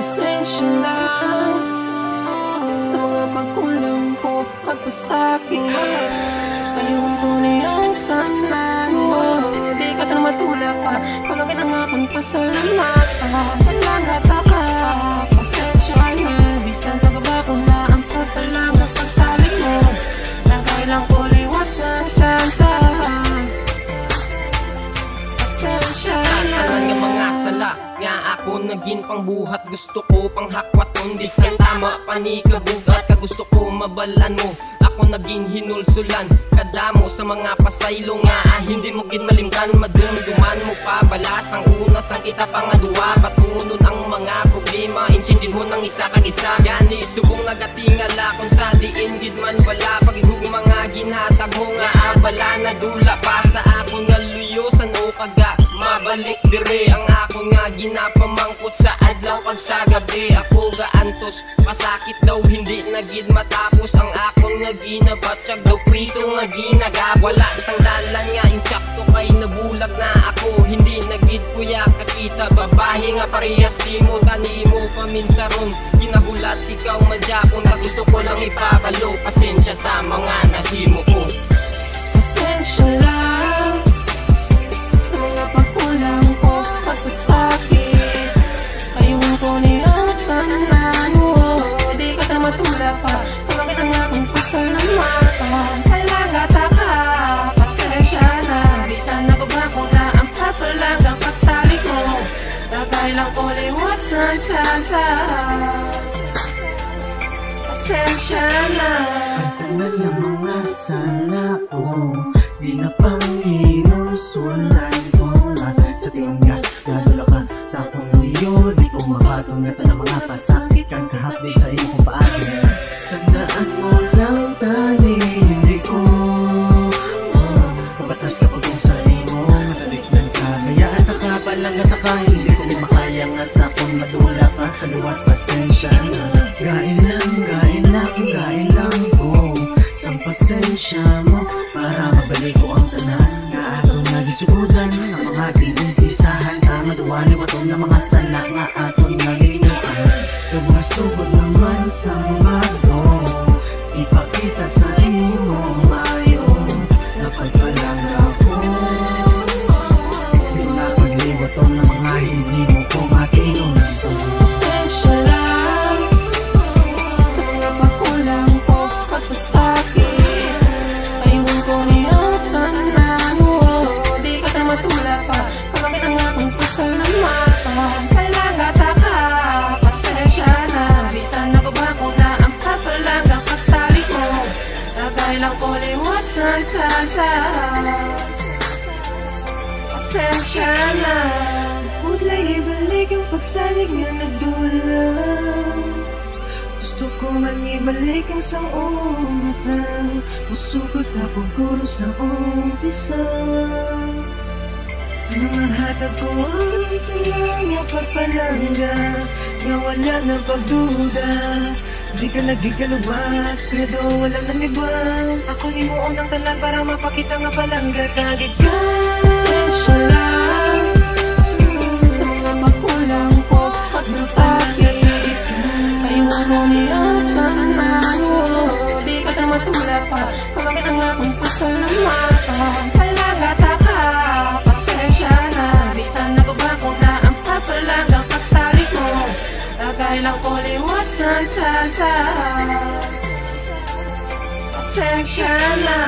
Pasensya lang sa mga pagkulang ko pagpasakit. Kayong tunay ang tanan mo, di ka na matulak pa. Palagay ng akong pasalamatan. Palanggat ka, pasensya na. Bisan tagaba ko na ang pagpalanggat pagsalig mo. Nagkailang ko liwat sa tsansa. Pasensya na. Tanan nga mga sala nga ako naging pangbuhat. Gusto ko panghakwat kung bisan tama panikabugat ka. Gusto ko mabalan mo, ako naging hinulsulan. Kadamo sa mga pasaylo nga hindi mo gin malimtan. Madumduman mo pa balas ang una sang kita pangadua. Patunon ang mga problema, insindihon ng isa kag isa. Gani subong nagatingala kung sa diin gid man wala. Paghihug mga ginatag mo nga abala na dula pa sa akong nga luyosan o kaga mabalik dire ang ako nga ginapamangkot sa adlaw kag sa gabi. Ako gaantos pasakit daw hindi nagid matapos ang akong nga ginabatsyag daw priso nga ginagabos. Wala sang dalan nga intsakto kay nabulag na ako. Hindi nagid kuya kakita babae nga parehas simo tani mo paminsaron. Ginahulat ikaw madyapon na gusto ko lang ipabalo. Pasensya sa mga nahimo ko. Pasensya lang sa mga pagkulang ko pagpasakit. Kayong tunay ang tanan mo, di ka na matulak pa. Palagay ng akong pasalamatan. Palanggat ka, pasensya na. Bisan nagubra ko na ang papalagang pagsalig mo. Nagkailang ko liwat sa tsansa. Pasensya na. Tanan ng mga sala ko, di na panginunsulan ko na. Sa tingin nga, nadula ka sa akong muyo. Di ko mapatong na tanang mga pasakit kang kahapdi sa iyong paagi. Tandaan mo lang tani, hindi ko mabatas kapag kung sa imo matalikdan ka. Gayaan ta ka, palanggat ka, hindi ko makaya nga sa akong madula ka. Sa luwat pasensya na. Gain lang ko sa pasensya mo para mabalik ko ang tanan nga atong nagisugudan. Ang mga pinumpisahan tama duwali watong na mga sala nga atong naginuan. Kung masugod naman sa mago, ipakita sa imo mayo na pagpalang ako. Di ko na pagliwatong na mga hindi mo ko matinong. Pasensya lang sa mga pagkulang ko pagpasakit. Kayong tunay ang tanan mo, di ka na matulak pa. Palagay ng akong pasalamatan. Palanggat ka, pasensya na. Bisan nagubra ko na ang papalagang pagsalig mo. Nagkailang ko liwat sa tsansa. Pasensya na. Budlay ibalik ang pagsalig nga nagdulang. Gusto ko man ibalik ang sang una. Masugod ka pagkuro sa umpisa. Mga hatag ko ang kanyang pagpalangga, nga wala na pagduda. Di ka nagigalawas, nga daw walang namibas. Ako ni mo unang tanan para mapakita nga palangga kagid ka. Pasensya lang sa mga makulang ko pagmasakit. Kayong tunay ang tanan mo, di ka na matulak pa. Palagay ng akong pasalamatan. Palanggat ka, pasensya na. Bisan nagubra ko na ang papalagang pagsalig mo. Nagkailang ko liwat sa tsansa. Pasensya na.